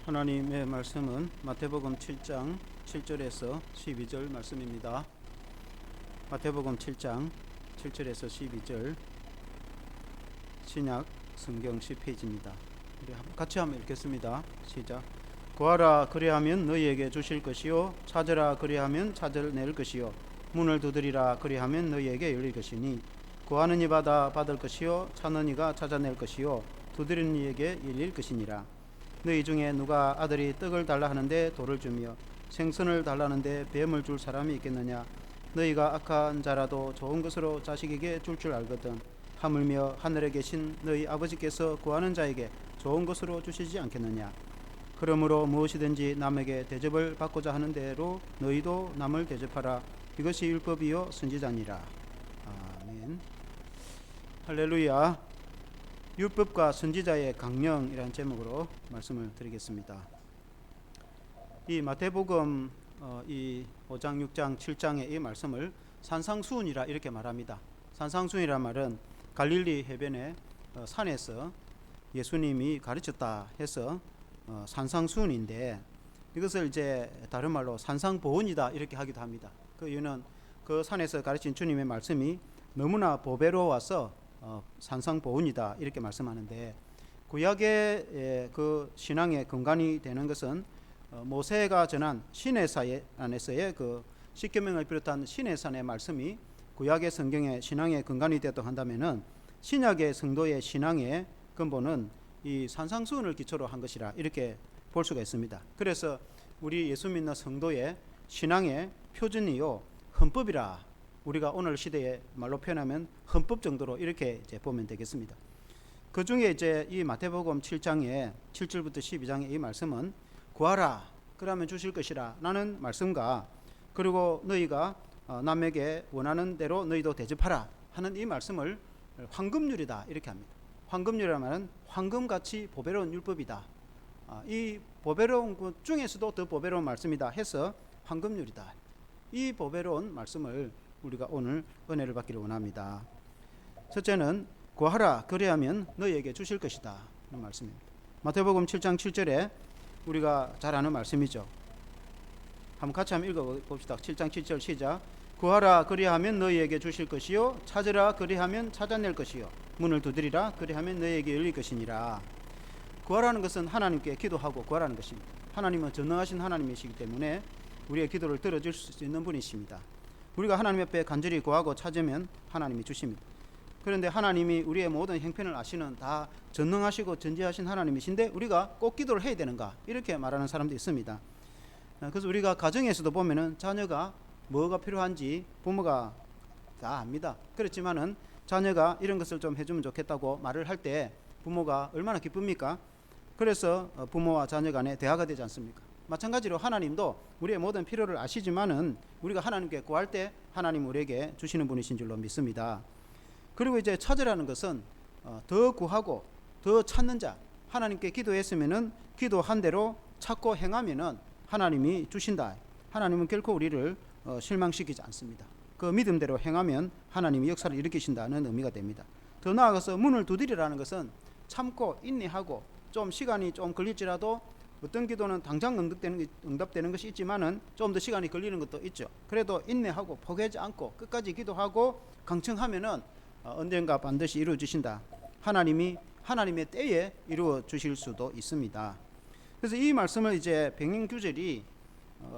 하나님의 말씀은 마태복음 7장 7절에서 12절 말씀입니다. 마태복음 7장 7절에서 12절 신약 성경 10페이지입니다. 우리 같이 한번 읽겠습니다. 시작. 구하라 그리하면 너희에게 주실 것이요 찾으라 그리하면 찾아낼 것이요 문을 두드리라 그리하면 너희에게 열릴 것이니 구하는 이마다 받을 것이요 찾는 이가 찾아낼 것이요 두드리는 이에게 열릴 것이니라. 너희 중에 누가 아들이 떡을 달라 하는데 돌을 주며 생선을 달라는데 뱀을 줄 사람이 있겠느냐. 너희가 악한 자라도 좋은 것으로 자식에게 줄 알거든. 하물며 하늘에 계신 너희 아버지께서 구하는 자에게 좋은 것으로 주시지 않겠느냐. 그러므로 무엇이든지 남에게 대접을 받고자 하는 대로 너희도 남을 대접하라. 이것이 율법이요 선지자니라. 아멘. 할렐루야. 율법과 선지자의 강령이라는 제목으로 말씀을 드리겠습니다. 이 마태복음 이 5장, 6장, 7장의 이 말씀을 산상수훈이라 이렇게 말합니다. 산상수훈이란 말은 갈릴리 해변의 산에서 예수님이 가르쳤다 해서 산상수훈인데, 이것을 이제 다른 말로 산상보훈이다 이렇게 하기도 합니다. 그 이유는 그 산에서 가르친 주님의 말씀이 너무나 보배로워서 산상보훈이다 이렇게 말씀하는데, 구약의 그 신앙의 근간이 되는 것은 모세가 전한 시내산 안에서의 그 십계명을 비롯한 시내산의 말씀이 구약의 성경의 신앙의 근간이 되었다고 한다면은, 신약의 성도의 신앙의 근본은 이 산상수훈을 기초로 한 것이라 이렇게 볼 수가 있습니다. 그래서 우리 예수 믿는 성도의 신앙의 표준이요 헌법이라, 우리가 오늘 시대에 말로 표현하면 헌법 정도로 이렇게 이제 보면 되겠습니다. 그 중에 이제 이 마태복음 7장에 7절부터 12장의 이 말씀은 구하라 그러면 주실 것이라 라는 말씀과, 그리고 너희가 남에게 원하는 대로 너희도 대접하라 하는 이 말씀을 황금률이다 이렇게 합니다. 황금률이라는 말은 황금같이 보배로운 율법이다. 이 보배로운 것 중에서도 더 보배로운 말씀이다 해서 황금률이다. 이 보배로운 말씀을 우리가 오늘 은혜를 받기를 원합니다. 첫째는 구하라 그리하면 너희에게 주실 것이다 라는 말씀입니다. 마태복음 7장 7절에 우리가 잘 아는 말씀이죠. 한번 같이 한번 읽어봅시다. 7장 7절 시작. 구하라 그리하면 너희에게 주실 것이요 찾으라 그리하면 찾아낼 것이요 문을 두드리라 그리하면 너희에게 열릴 것이니라. 구하라는 것은 하나님께 기도하고 구하라는 것입니다. 하나님은 전능하신 하나님이시기 때문에 우리의 기도를 들어줄 수 있는 분이십니다. 우리가 하나님 앞에 간절히 구하고 찾으면 하나님이 주십니다. 그런데 하나님이 우리의 모든 형편을 아시는 다 전능하시고 전지하신 하나님이신데 우리가 꼭 기도를 해야 되는가 이렇게 말하는 사람도 있습니다. 그래서 우리가 가정에서도 보면은 자녀가 뭐가 필요한지 부모가 다 압니다. 그렇지만은 자녀가 이런 것을 좀 해주면 좋겠다고 말을 할 때 부모가 얼마나 기쁩니까? 그래서 부모와 자녀 간에 대화가 되지 않습니까? 마찬가지로 하나님도 우리의 모든 필요를 아시지만은 우리가 하나님께 구할 때 하나님 우리에게 주시는 분이신 줄로 믿습니다. 그리고 이제 찾으라는 것은 더 구하고 더 찾는 자, 하나님께 기도했으면은 기도한 대로 찾고 행하면은 하나님이 주신다. 하나님은 결코 우리를 실망시키지 않습니다. 그 믿음대로 행하면 하나님이 역사를 일으키신다는 의미가 됩니다. 더 나아가서 문을 두드리라는 것은 참고 인내하고 좀 시간이 좀 걸릴지라도, 어떤 기도는 당장 응답되는 것이 있지만은 좀 더 시간이 걸리는 것도 있죠. 그래도 인내하고 포기하지 않고 끝까지 기도하고 강청하면은 언젠가 반드시 이루어 주신다. 하나님이 하나님의 때에 이루어 주실 수도 있습니다. 그래서 이 말씀을 이제 병행규절이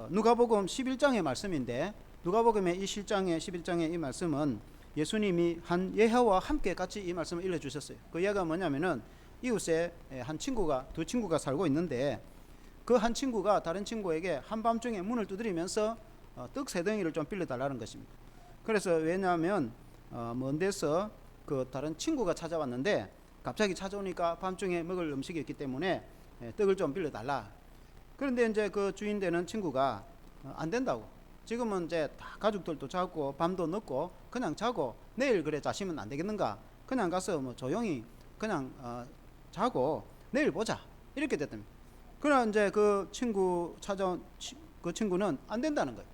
누가복음 11장의 말씀인데, 누가복음의 이 실장의 11장의 이 말씀은 예수님이 한 예화와 함께 같이 이 말씀을 일러주셨어요. 그 예화가 뭐냐면은 이웃에 한 친구가, 두 친구가 살고 있는데, 그 한 친구가 다른 친구에게 한밤중에 문을 두드리면서 떡 세 덩이를 좀 빌려달라는 것입니다. 그래서 왜냐하면 먼 데서 그 다른 친구가 찾아왔는데 갑자기 찾아오니까 밤중에 먹을 음식이 있기 때문에 떡을 좀 빌려달라. 그런데 이제 그 주인 되는 친구가 안 된다고, 지금은 이제 다 가족들도 자고 밤도 늦고 그냥 자고 내일 그래 자시면 안 되겠는가, 그냥 가서 뭐 조용히 그냥 자고 내일 보자 이렇게 됐답니다. 그러나 이제 그 친구 찾아온 그 친구는 안 된다는 거예요.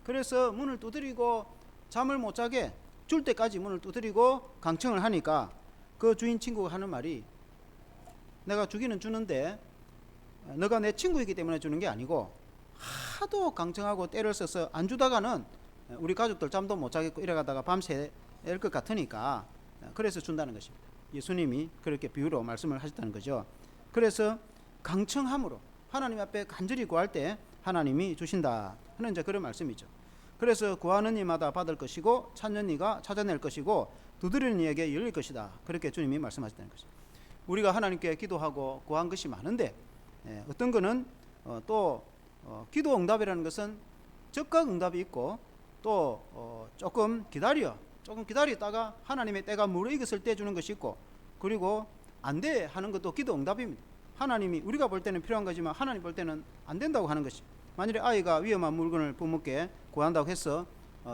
그래서 문을 두드리고 잠을 못 자게 줄 때까지 문을 두드리고 강청을 하니까 그 주인 친구가 하는 말이, 내가 주기는 주는데 너가 내 친구이기 때문에 주는 게 아니고 하도 강청하고 때를 써서 안 주다가는 우리 가족들 잠도 못 자겠고 이래가다가 밤새 앨 것 같으니까 그래서 준다는 것입니다. 예수님이 그렇게 비유로 말씀을 하셨다는 거죠. 그래서 강청함으로 하나님 앞에 간절히 구할 때 하나님이 주신다 하는 이제 그런 말씀이죠. 그래서 구하는 이마다 받을 것이고 찾는 이가 찾아낼 것이고 두드리는 이에게 열릴 것이다. 그렇게 주님이 말씀하셨다는 것이죠. 우리가 하나님께 기도하고 구한 것이 많은데 어떤 거는 또 기도 응답이라는 것은 즉각 응답이 있고 또 조금 기다리다가 하나님의 때가 무르익었을 때 주는 것이 있고 그리고 안 돼 하는 것도 기도 응답입니다. 하나님이 우리가 볼 때는 필요한 거지만 하나님 볼 때는 안 된다고 하는 것이. 만일에 아이가 위험한 물건을 부모께 구한다고 해서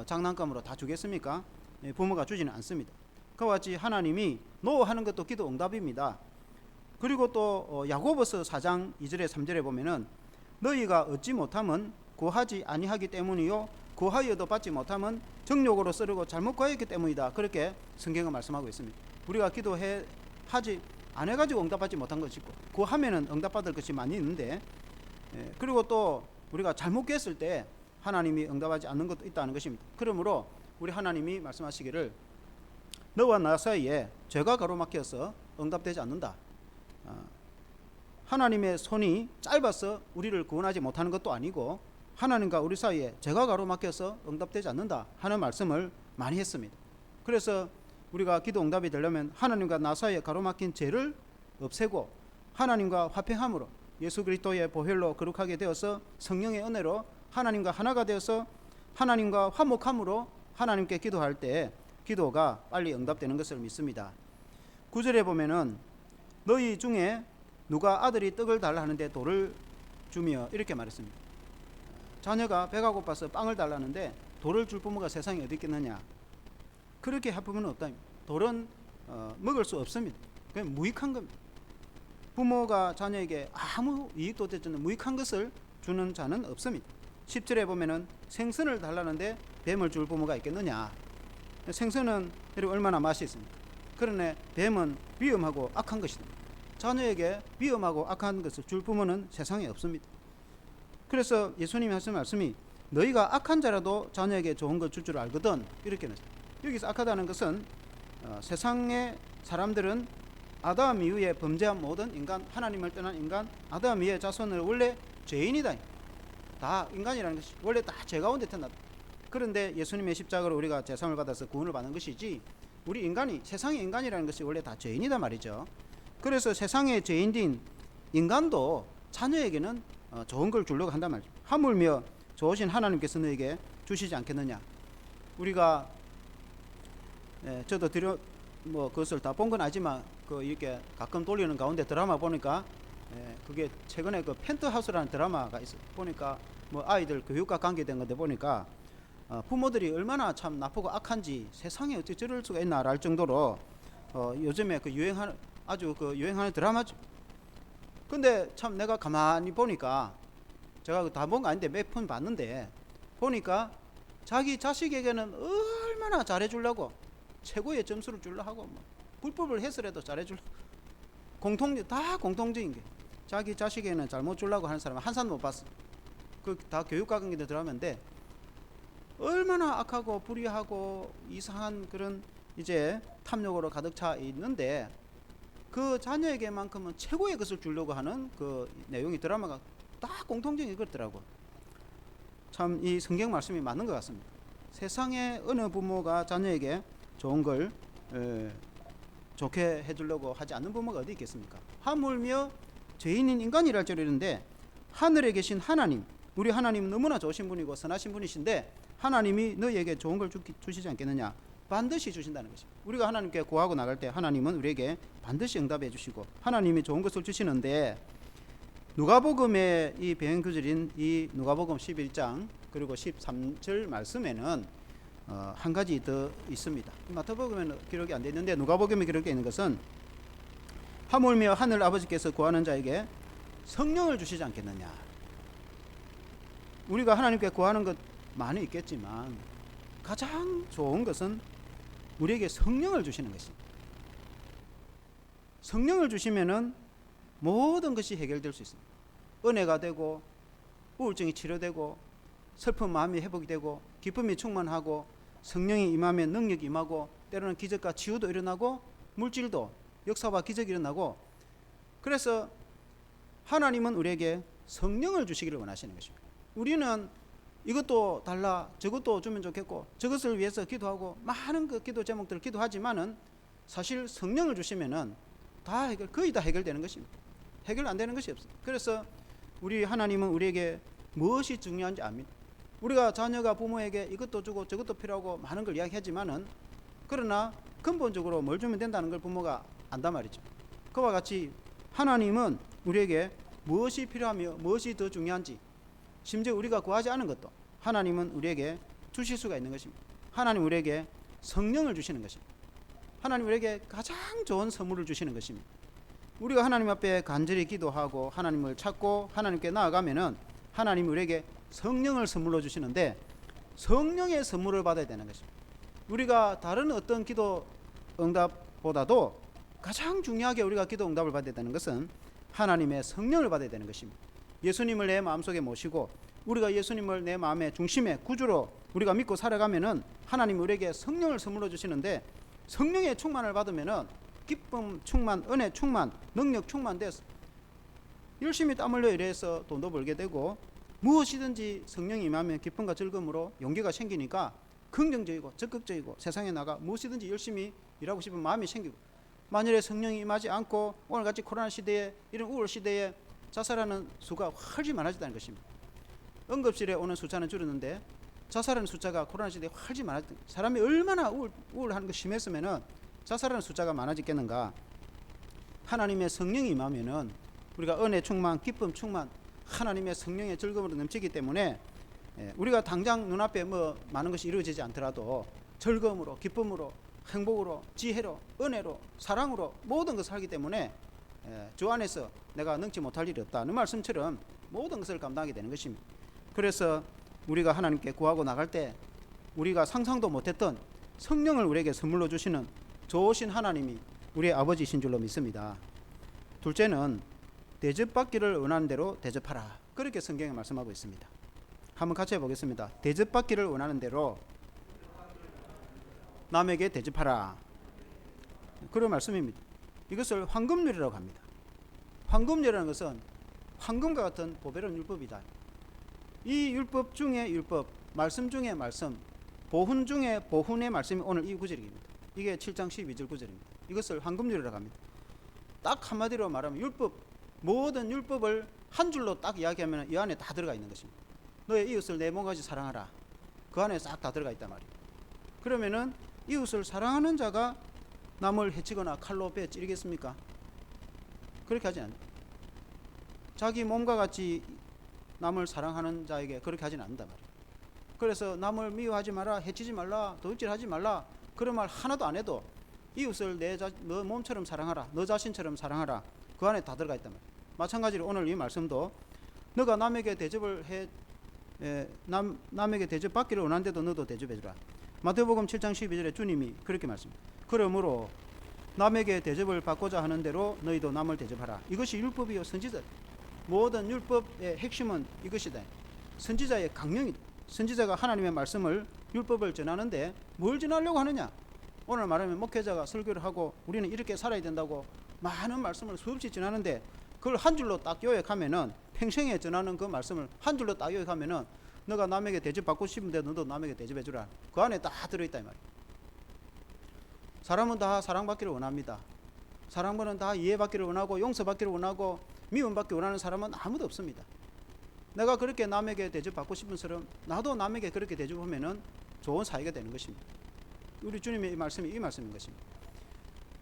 장난감으로 다 주겠습니까? 부모가 주지는 않습니다. 그와 같이 하나님이 노 하는 것도 기도 응답입니다. 그리고 또 야고보서 4장 2절에 3절에 보면은 너희가 얻지 못함은 구하지 아니하기 때문이요 구하여도 받지 못함은 정욕으로 쓰려고 잘못 구하였기 때문이다. 그렇게 성경은 말씀하고 있습니다. 우리가 하지 안 해가지고 응답받지 못한 것이 있고 구하면은 응답받을 것이 많이 있는데 그리고 또 우리가 잘못 구했을 때 하나님이 응답하지 않는 것도 있다는 것입니다. 그러므로 우리 하나님이 말씀하시기를 너와 나 사이에 죄가 가로막혀서 응답되지 않는다. 하나님의 손이 짧아서 우리를 구원하지 못하는 것도 아니고 하나님과 우리 사이에 죄가 가로막혀서 응답되지 않는다 하는 말씀을 많이 했습니다. 그래서 우리가 기도 응답이 되려면 하나님과 나 사이에 가로막힌 죄를 없애고 하나님과 화평함으로 예수 그리스도의 보혈로 거룩하게 되어서 성령의 은혜로 하나님과 하나가 되어서 하나님과 화목함으로 하나님께 기도할 때 기도가 빨리 응답되는 것을 믿습니다. 9절에 보면은 너희 중에 누가 아들이 떡을 달라 하는데 돌을 주며 이렇게 말했습니다. 자녀가 배가 고파서 빵을 달라는데 돌을 줄 부모가 세상에 어디 있겠느냐. 그렇게 할 부모는 없다. 돌은 먹을 수 없습니다. 그냥 무익한 겁니다. 부모가 자녀에게 아무 이익도 되지 않는 무익한 것을 주는 자는 없습니다. 10절에 보면은 생선을 달라는데 뱀을 줄 부모가 있겠느냐. 생선은 얼마나 맛이 있습니까? 그러나 뱀은 위험하고 악한 것이다. 자녀에게 위험하고 악한 것을 줄 부모는 세상에 없습니다. 그래서 예수님이 하신 말씀이 너희가 악한 자라도 자녀에게 좋은 것 줄 줄 알거든 이렇게 했어요. 여기서 악하다는 것은 세상의 사람들은 아담 이후에 범죄한 모든 인간, 하나님을 떠난 인간, 아담 이후의 자손은 원래 죄인이다. 다 인간이라는 것이 원래 다 죄 가운데 태어났다. 그런데 예수님의 십자가로 우리가 제사함을 받아서 구원을 받는 것이지 우리 인간이 세상의 인간이라는 것이 원래 다 죄인이다 말이죠. 그래서 세상의 죄인인 인간도 자녀에게는 좋은 걸 주려고 한단 말이죠. 하물며 좋으신 하나님께서 너에게 주시지 않겠느냐. 우리가 저도 그것을 다 본 건 아니지만 이렇게 가끔 돌리는 가운데 드라마 보니까 그게 최근에 펜트하우스라는 드라마가 있어요. 보니까 아이들 교육과 관계된 건데 보니까 부모들이 얼마나 참 나쁘고 악한지 세상에 어떻게 저럴 수가 있나를 알 정도로 요즘에 유행하는 드라마죠. 근데 참 내가 가만히 보니까 제가 다 본 거 아닌데 몇 편 봤는데 보니까 자기 자식에게는 얼마나 잘해주려고 최고의 점수를 주려고 하고 불법을 해서라도 잘해주려고 다 공통적인 게 자기 자식에게는 잘못 주려고 하는 사람은 한 사람도 못 봤어. 다 교육과 관계된 드라마인데 얼마나 악하고 불의하고 이상한 그런 이제 탐욕으로 가득 차 있는데 그 자녀에게만큼은 최고의 것을 주려고 하는 그 내용이 드라마가 다 공통적인 것더라고. 참 이 성경 말씀이 맞는 것 같습니다. 세상에 어느 부모가 자녀에게 좋은 걸 좋게 해주려고 하지 않는 부모가 어디 있겠습니까? 하물며 죄인인 인간이랄 줄 이러는데 하늘에 계신 하나님, 우리 하나님은 너무나 좋으신 분이고 선하신 분이신데 하나님이 너희에게 좋은 걸 주시지 않겠느냐. 반드시 주신다는 것입니다. 우리가 하나님께 구하고 나갈 때 하나님은 우리에게 반드시 응답해 주시고 하나님이 좋은 것을 주시는데 누가복음의 이 배경 구절인 이 누가복음 11장 그리고 13절 말씀에는 한 가지 더 있습니다. 마태복음에는 기록이 안 되어 있는데 누가복음에 기록되어 있는 것은 하물며 하늘 아버지께서 구하는 자에게 성령을 주시지 않겠느냐. 우리가 하나님께 구하는 것 많이 있겠지만 가장 좋은 것은 우리에게 성령을 주시는 것입니다. 성령을 주시면은 모든 것이 해결될 수 있습니다. 은혜가 되고 우울증이 치료되고 슬픈 마음이 회복이 되고 기쁨이 충만하고 성령이 임하면 능력이 임하고 때로는 기적과 치유도 일어나고 물질도 역사와 기적이 일어나고, 그래서 하나님은 우리에게 성령을 주시기를 원하시는 것입니다. 우리는 이것도 달라 저것도 주면 좋겠고 저것을 위해서 기도하고 많은 그 기도 제목들을 기도하지만은 사실 성령을 주시면은 다 거의 다 해결되는 것입니다. 해결 안 되는 것이 없어요. 그래서 우리 하나님은 우리에게 무엇이 중요한지 압니다. 우리가 자녀가 부모에게 이것도 주고 저것도 필요하고 많은 걸 이야기하지만은, 그러나 근본적으로 뭘 주면 된다는 걸 부모가 안단 말이죠. 그와 같이 하나님은 우리에게 무엇이 필요하며 무엇이 더 중요한지, 심지어 우리가 구하지 않은 것도 하나님은 우리에게 주실 수가 있는 것입니다. 하나님 우리에게 성령을 주시는 것입니다. 하나님 우리에게 가장 좋은 선물을 주시는 것입니다. 우리가 하나님 앞에 간절히 기도하고 하나님을 찾고 하나님께 나아가면은 하나님 우리에게 성령을 선물로 주시는데, 성령의 선물을 받아야 되는 것입니다. 우리가 다른 어떤 기도 응답보다도 가장 중요하게 우리가 기도 응답을 받아야 되는 것은 하나님의 성령을 받아야 되는 것입니다. 예수님을 내 마음속에 모시고 우리가 예수님을 내 마음의 중심에 구주로 우리가 믿고 살아가면은 하나님 우리에게 성령을 선물로 주시는데, 성령의 충만을 받으면은 기쁨 충만, 은혜 충만, 능력 충만돼서 열심히 땀 흘려 일해서 돈도 벌게 되고, 무엇이든지 성령이 임하면 기쁨과 즐거움으로 용기가 생기니까 긍정적이고 적극적이고 세상에 나가 무엇이든지 열심히 일하고 싶은 마음이 생기고, 만일에 성령이 임하지 않고 오늘같이 코로나 시대에 이런 우울 시대에 자살하는 수가 훨씬 많아졌다는 것입니다. 응급실에 오는 숫자는 줄었는데 자살하는 숫자가 코로나 시대에 훨씬 많아졌다. 사람이 얼마나 우울한 거 심했으면은 자살하는 숫자가 많아졌겠는가. 하나님의 성령이 임하면은 우리가 은혜 충만, 기쁨 충만, 하나님의 성령의 즐거움으로 넘치기 때문에 우리가 당장 눈앞에 뭐 많은 것이 이루어지지 않더라도 즐거움으로, 기쁨으로, 행복으로, 지혜로, 은혜로, 사랑으로 모든 것을 하기 때문에 주 안에서 내가 능치 못할 일이 없다는 말씀처럼 모든 것을 감당하게 되는 것입니다. 그래서 우리가 하나님께 구하고 나갈 때 우리가 상상도 못했던 성령을 우리에게 선물로 주시는 좋으신 하나님이 우리의 아버지이신 줄로 믿습니다. 둘째는 대접받기를 원하는 대로 대접하라, 그렇게 성경에 말씀하고 있습니다. 한번 같이 해보겠습니다. 대접받기를 원하는 대로 남에게 대접하라, 그런 말씀입니다. 이것을 황금률이라고 합니다. 황금률이라는 것은 황금과 같은 보배로운 율법이다. 이 율법 중에 율법, 말씀 중에 말씀, 보훈 중에 보훈의 말씀이 오늘 이 구절입니다. 이게 7장 12절 구절입니다. 이것을 황금률이라고 합니다. 딱 한마디로 말하면 율법, 모든 율법을 한 줄로 딱 이야기하면 이 안에 다 들어가 있는 것입니다. 너의 이웃을 내 몸같이 사랑하라, 그 안에 싹 다 들어가 있단 말이에요. 그러면은 이웃을 사랑하는 자가 남을 해치거나 칼로 베어 찌르겠습니까? 그렇게 하지 않아요. 자기 몸과 같이 남을 사랑하는 자에게 그렇게 하지는 않는단 말이에요. 그래서 남을 미워하지 마라, 해치지 말라, 도둑질하지 말라, 그런 말 하나도 안 해도 이웃을 너 몸처럼 사랑하라, 너 자신처럼 사랑하라, 그 안에 다 들어가 있단 말이에요. 마찬가지로 오늘 이 말씀도 너가 남에게 대접을 남에게 대접받기를 원하는데도 너도 대접해주라. 마태복음 7장 12절에 주님이 그렇게 말씀합니다. 그러므로 남에게 대접을 받고자 하는 대로 너희도 남을 대접하라. 이것이 율법이요 선지자. 모든 율법의 핵심은 이것이다. 선지자의 강령이다. 선지자가 하나님의 말씀을, 율법을 전하는데 뭘 전하려고 하느냐? 오늘 말하면 목회자가 설교를 하고 우리는 이렇게 살아야 된다고 많은 말씀을 수없이 전하는데 그걸 한 줄로 딱 요약하면은, 평생에 전하는 그 말씀을 한 줄로 딱 요약하면은 너가 남에게 대접받고 싶은데 너도 남에게 대접해주라, 그 안에 다 들어있다 이 말이야. 사람은 다 사랑받기를 원합니다. 사람은 다 이해받기를 원하고 용서받기를 원하고 미움받기 원하는 사람은 아무도 없습니다. 내가 그렇게 남에게 대접받고 싶은 사람, 나도 남에게 그렇게 대접하면은 좋은 사이가 되는 것입니다. 우리 주님의 이 말씀이 이 말씀인 것입니다.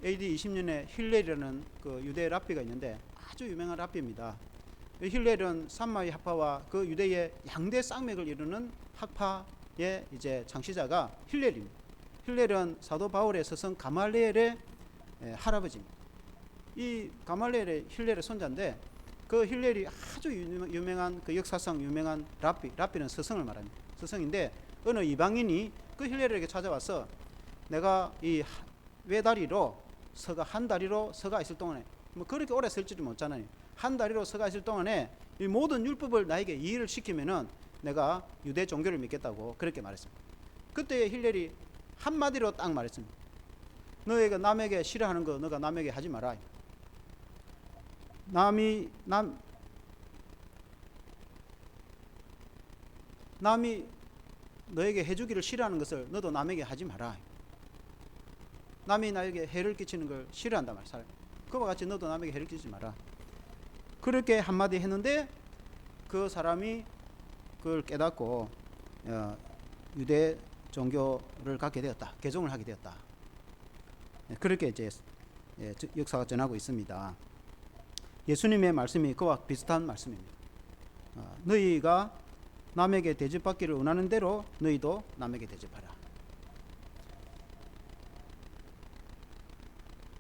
AD 20년에 힐렐이라는 그 유대 랍비가 있는데 아주 유명한 랍비입니다. 힐렐은 삼마의 학파와 그 유대의 양대 쌍맥을 이루는 학파의 이제 창시자가 힐렐입니다. 힐렐은 사도 바울의 스승 가말리엘의 할아버지입니다. 이 가말리엘의 힐렐의 손자인데 그 힐렐이 아주 유명한 그 역사상 유명한 랍비는 스승을 말합니다. 스승인데 어느 이방인이 그 힐렐에게 찾아와서 내가 이 외다리로 한 다리로 서가 있을 동안에 뭐 그렇게 오래 설지도 못잖아요. 한 다리로 서가 있을 동안에 이 모든 율법을 나에게 이해를 시키면은 내가 유대 종교를 믿겠다고 그렇게 말했습니다. 그때 힐렐이 한마디로 딱 말했습니다. 너희가 남에게 싫어하는 거 너가 남에게 하지 마라. 남이 너에게 해주기를 싫어하는 것을 너도 남에게 하지 마라. 남이 나에게 해를 끼치는 걸 싫어한단 말이야. 그와 같이 너도 남에게 해를 끼치지 마라. 그렇게 한마디 했는데 그 사람이 그걸 깨닫고 유대 종교를 갖게 되었다. 개종을 하게 되었다. 그렇게 이제 역사가 전하고 있습니다. 예수님의 말씀이 그와 비슷한 말씀입니다. 너희가 남에게 대접받기를 원하는 대로 너희도 남에게 대접하라.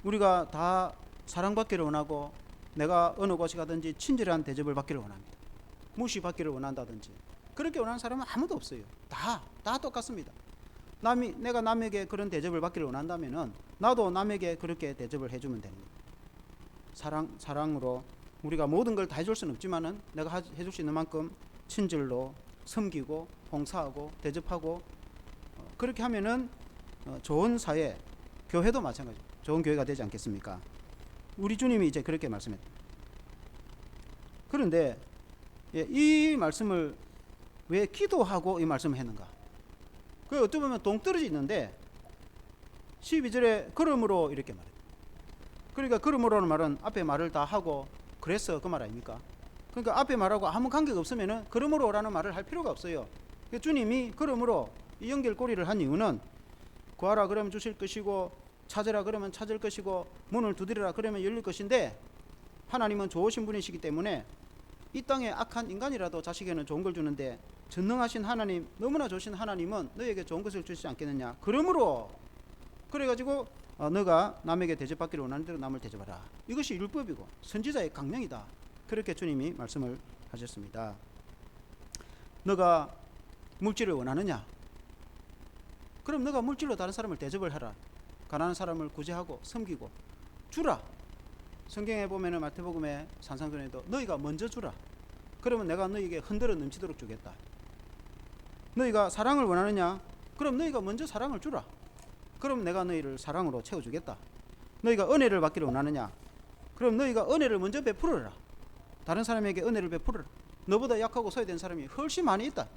우리가 다 사랑받기를 원하고 내가 어느 곳에 가든지 친절한 대접을 받기를 원합니다. 무시받기를 원한다든지 그렇게 원하는 사람은 아무도 없어요. 다 똑같습니다. 내가 남에게 그런 대접을 받기를 원한다면은 나도 남에게 그렇게 대접을 해주면 됩니다. 사랑으로 우리가 모든 걸 다 해줄 수는 없지만은 내가 해줄 수 있는 만큼 친절로 섬기고 봉사하고 대접하고 그렇게 하면은 좋은 사회, 교회도 마찬가지 좋은 교회가 되지 않겠습니까? 우리 주님이 이제 그렇게 말씀했다. 그런데 이 말씀을 왜 기도하고 이 말씀을 했는가? 그 어떻게 보면 동떨어져 있는데 12절에 그러므로 이렇게 말해요. 그러니까 그러므로는 말은 앞에 말을 다 하고 그래서 그 말 아닙니까? 그러니까 앞에 말하고 아무 관계가 없으면은 그러므로라는 말을 할 필요가 없어요. 주님이 그러므로 이 연결고리를 한 이유는 구하라 그러면 주실 것이고 찾으라 그러면 찾을 것이고 문을 두드리라 그러면 열릴 것인데 하나님은 좋으신 분이시기 때문에 이 땅에 악한 인간이라도 자식에게는 좋은 걸 주는데 전능하신 하나님, 너무나 좋으신 하나님은 너에게 좋은 것을 주시지 않겠느냐. 그러므로 그래가지고 너가 남에게 대접받기를 원하는 대로 남을 대접하라. 이것이 율법이고 선지자의 강령이다. 그렇게 주님이 말씀을 하셨습니다. 너가 물질을 원하느냐? 그럼 너가 물질로 다른 사람을 대접을 하라. 가난한 사람을 구제하고 섬기고 주라. 성경에 보면은 마태복음에 산상전에도 너희가 먼저 주라. 그러면 내가 너희에게 흔들어 넘치도록 주겠다. 너희가 사랑을 원하느냐? 그럼 너희가 먼저 사랑을 주라. 그럼 내가 너희를 사랑으로 채워주겠다. 너희가 은혜를 받기를 원하느냐? 그럼 너희가 은혜를 먼저 베풀어라. 다른 사람에게 은혜를 베풀어라. 너보다 약하고 소외된 사람이 훨씬 많이 있다.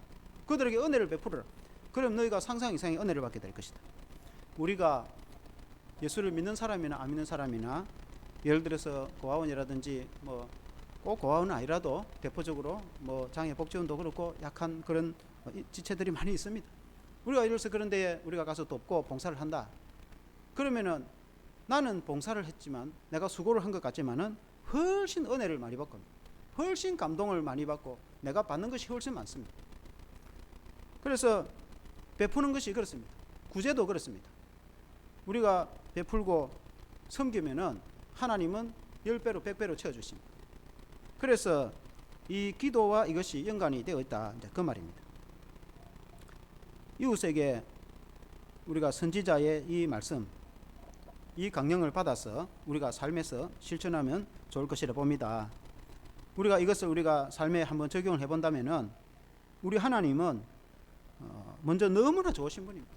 그들에게 은혜를 베풀어라. 그럼 너희가 상상 이상의 은혜를 받게 될 것이다. 우리가 예수를 믿는 사람이나 안 믿는 사람이나 예를 들어서 고아원이라든지 뭐 꼭 고아원은 아니라도 대표적으로 뭐 장애 복지원도 그렇고 약한 그런 지체들이 많이 있습니다. 우리가 예를 들어서 그런 데에 우리가 가서 돕고 봉사를 한다. 그러면은 나는 봉사를 했지만 내가 수고를 한 것 같지만은 훨씬 은혜를 많이 받고 훨씬 감동을 많이 받고 내가 받는 것이 훨씬 많습니다. 그래서 베푸는 것이 그렇습니다. 구제도 그렇습니다. 우리가 베풀고 섬기면은 하나님은 10배로 100배로 채워주십니다. 그래서 이 기도와 이것이 연관이 되어 있다. 이제 그 말입니다. 이웃에게 우리가 선지자의 이 말씀, 이 강령을 받아서 우리가 삶에서 실천하면 좋을 것이라 봅니다. 우리가 이것을 우리가 삶에 한번 적용을 해본다면은 우리 하나님은 먼저 너무나 좋으신 분입니다.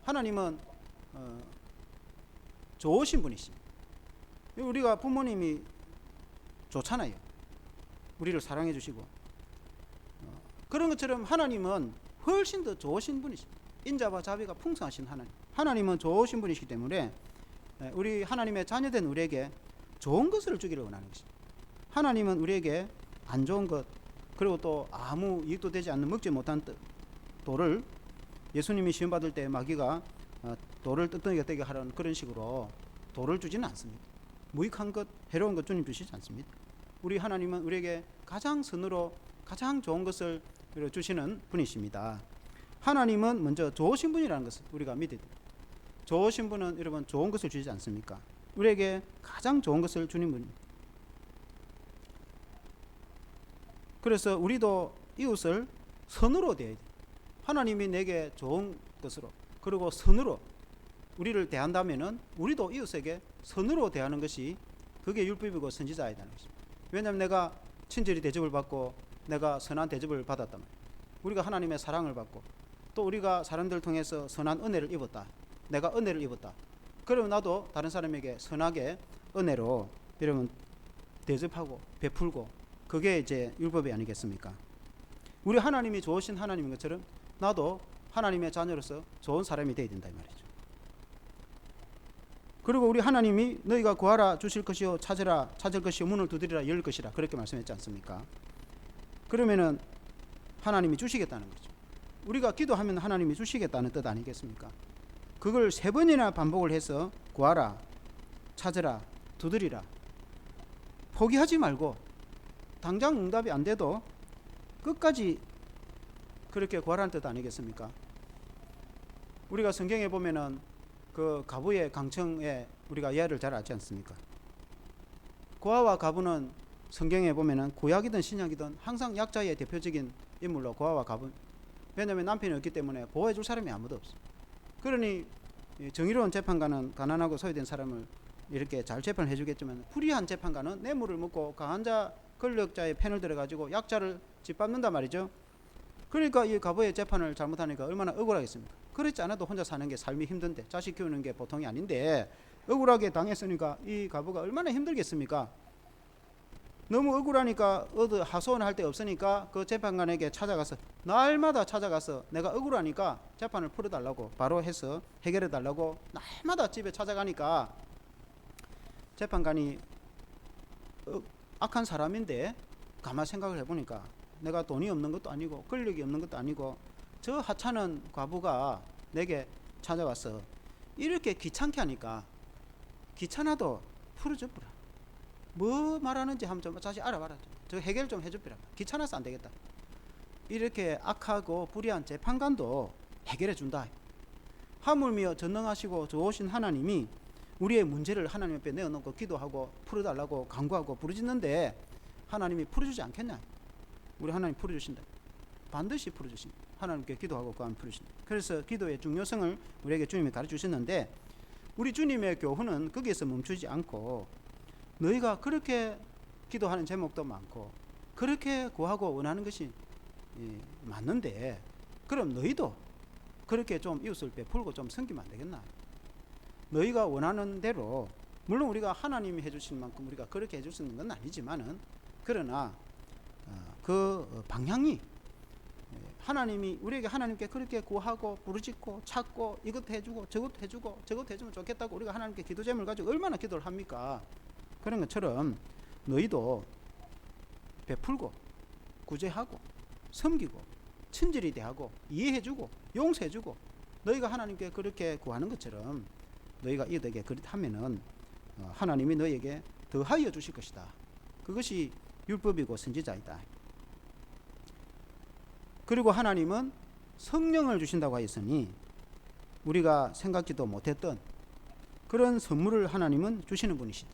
하나님은 좋으신 분이십니다. 우리가 부모님이 좋잖아요. 우리를 사랑해 주시고 그런 것처럼 하나님은 훨씬 더 좋으신 분이십니다. 인자와 자비가 풍성하신 하나님. 하나님은 좋으신 분이시기 때문에 우리 하나님의 자녀된 우리에게 좋은 것을 주기를 원하는 것입니다. 하나님은 우리에게 안 좋은 것 그리고 또 아무 이익도 되지 않는 먹지 못한 돌을 예수님이 시험 받을 때 마귀가 돌을 뜯덩이가 되게 하라는 그런 식으로 돌을 주지는 않습니다. 무익한 것, 해로운 것 주님 주시지 않습니다. 우리 하나님은 우리에게 가장 선으로 가장 좋은 것을 주시는 분이십니다. 하나님은 먼저 좋으신 분이라는 것을 우리가 믿어야 됩니다. 좋으신 분은 여러분 좋은 것을 주시지 않습니까? 우리에게 가장 좋은 것을 주는 분입니다. 그래서 우리도 이웃을 선으로 대해야 돼요. 하나님이 내게 좋은 것으로 그리고 선으로 우리를 대한다면은 우리도 이웃에게 선으로 대하는 것이 그게 율법이고 선지자이다는 것입니다. 왜냐하면 내가 친절히 대접을 받고 내가 선한 대접을 받았단 말이에요. 우리가 하나님의 사랑을 받고 또 우리가 사람들을 통해서 선한 은혜를 입었다. 내가 은혜를 입었다. 그러면 나도 다른 사람에게 선하게 은혜로 여러분 대접하고 베풀고, 그게 이제 율법이 아니겠습니까? 우리 하나님이 좋으신 하나님인 것처럼 나도 하나님의 자녀로서 좋은 사람이 되어야 된다 이 말이죠. 그리고 우리 하나님이 너희가 구하라 주실 것이요 찾으라 찾을 것이요 문을 두드리라 열 것이라 그렇게 말씀했지 않습니까? 그러면은 하나님이 주시겠다는 거죠. 우리가 기도하면 하나님이 주시겠다는 뜻 아니겠습니까? 그걸 3번이나 반복을 해서 구하라 찾으라 두드리라, 포기하지 말고 당장 응답이 안 돼도 끝까지 그렇게 구하라는 뜻 아니겠습니까? 우리가 성경에 보면은 그 가부의 강청에 우리가 이해를 잘 알지 않습니까? 고아와 가부는 성경에 보면은 구약이든 신약이든 항상 약자의 대표적인 인물로 고아와 가부. 왜냐하면 남편이 없기 때문에 보호해 줄 사람이 아무도 없어. 그러니 정의로운 재판관은 가난하고 소외된 사람을 이렇게 잘 재판을 해주겠지만, 불의한 재판관은 뇌물을 먹고 강한 자 권력자의 편을 들어가지고 약자를 짓밟는단 말이죠. 그러니까 이 가부의 재판을 잘못하니까 얼마나 억울하겠습니까? 그렇지 않아도 혼자 사는 게 삶이 힘든데, 자식 키우는 게 보통이 아닌데 억울하게 당했으니까 이 가부가 얼마나 힘들겠습니까? 너무 억울하니까 어디 하소연할 데 없으니까 그 재판관에게 찾아가서, 날마다 찾아가서 내가 억울하니까 재판을 풀어달라고 바로 해서 해결해달라고 날마다 집에 찾아가니까, 재판관이 악한 사람인데 가만 생각을 해보니까 내가 돈이 없는 것도 아니고 권력이 없는 것도 아니고 저 하찮은 과부가 내게 찾아와서 이렇게 귀찮게 하니까 귀찮아도 풀어줘보라. 뭐 말하는지 한번 좀 다시 알아봐라. 저 해결 좀 해줘보라. 귀찮아서 안 되겠다. 이렇게 악하고 불의한 재판관도 해결해 준다. 하물며 전능하시고 좋으신 하나님이 우리의 문제를 하나님 앞에 내어놓고 기도하고 풀어달라고 간구하고 부르짖는데 하나님이 풀어주지 않겠냐? 우리 하나님 풀어주신다. 반드시 풀어주신다. 하나님께 기도하고 구하면 풀어주신다. 그래서 기도의 중요성을 우리에게 주님이 가르쳐주셨는데, 우리 주님의 교훈은 거기에서 멈추지 않고 너희가 그렇게 기도하는 제목도 많고 그렇게 구하고 원하는 것이 맞는데, 그럼 너희도 그렇게 좀 이웃을 베풀고 좀 섬기면 안 되겠나? 너희가 원하는 대로, 물론 우리가 하나님이 해주신 만큼 우리가 그렇게 해줄 수 있는 건 아니지만은, 그러나 그 방향이 하나님이 우리에게 하나님께 그렇게 구하고 부르짖고 찾고 이것 해주고 저것 해주고 저것 해주면 좋겠다고 우리가 하나님께 기도 제목을 가지고 얼마나 기도를 합니까? 그런 것처럼 너희도 베풀고 구제하고 섬기고 친절히 대하고 이해해주고 용서해주고, 너희가 하나님께 그렇게 구하는 것처럼 너희가 이들에게 그렇게 하면은 하나님이 너희에게 더하여 주실 것이다. 그것이 율법이고 선지자이다. 그리고 하나님은 성령을 주신다고 하였으니 우리가 생각지도 못했던 그런 선물을 하나님은 주시는 분이시다.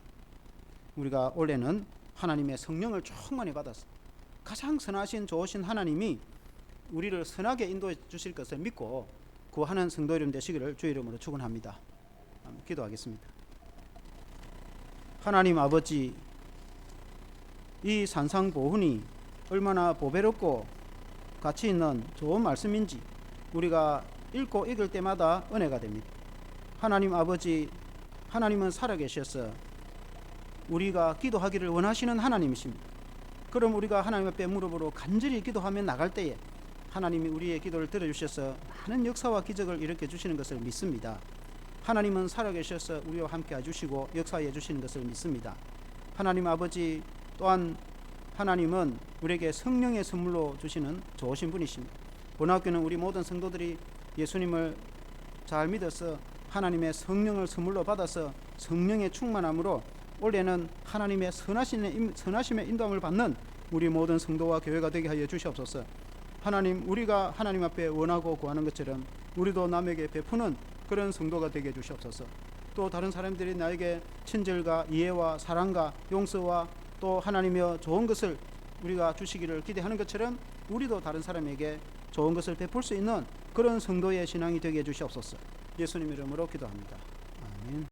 우리가 올해는 하나님의 성령을 충만히 받아서 가장 선하신 좋으신 하나님이 우리를 선하게 인도해 주실 것을 믿고 구하는 성도 이름 되시기를 주의 이름으로 축원합니다. 기도하겠습니다. 하나님 아버지, 이 산상보훈이 얼마나 보배롭고 가치 있는 좋은 말씀인지 우리가 읽고 읽을 때마다 은혜가 됩니다. 하나님 아버지, 하나님은 살아계셔서 우리가 기도하기를 원하시는 하나님이십니다. 그럼 우리가 하나님 앞에 무릎으로 간절히 기도하며 나갈 때에 하나님이 우리의 기도를 들어주셔서 많은 역사와 기적을 일으켜 주시는 것을 믿습니다. 하나님은 살아계셔서 우리와 함께 해주시고 역사해 주시는 것을 믿습니다. 하나님 아버지, 또한 하나님은 우리에게 성령의 선물로 주시는 좋으신 분이십니다. 본학교는 우리 모든 성도들이 예수님을 잘 믿어서 하나님의 성령을 선물로 받아서 성령의 충만함으로 올해는 하나님의 선하심의 인도함을 받는 우리 모든 성도와 교회가 되게 하여 주시옵소서. 하나님, 우리가 하나님 앞에 원하고 구하는 것처럼 우리도 남에게 베푸는 그런 성도가 되게 해주시옵소서. 또 다른 사람들이 나에게 친절과 이해와 사랑과 용서와 또 하나님의 좋은 것을 우리가 주시기를 기대하는 것처럼 우리도 다른 사람에게 좋은 것을 베풀 수 있는 그런 성도의 신앙이 되게 해주시옵소서. 예수님 이름으로 기도합니다. 아멘.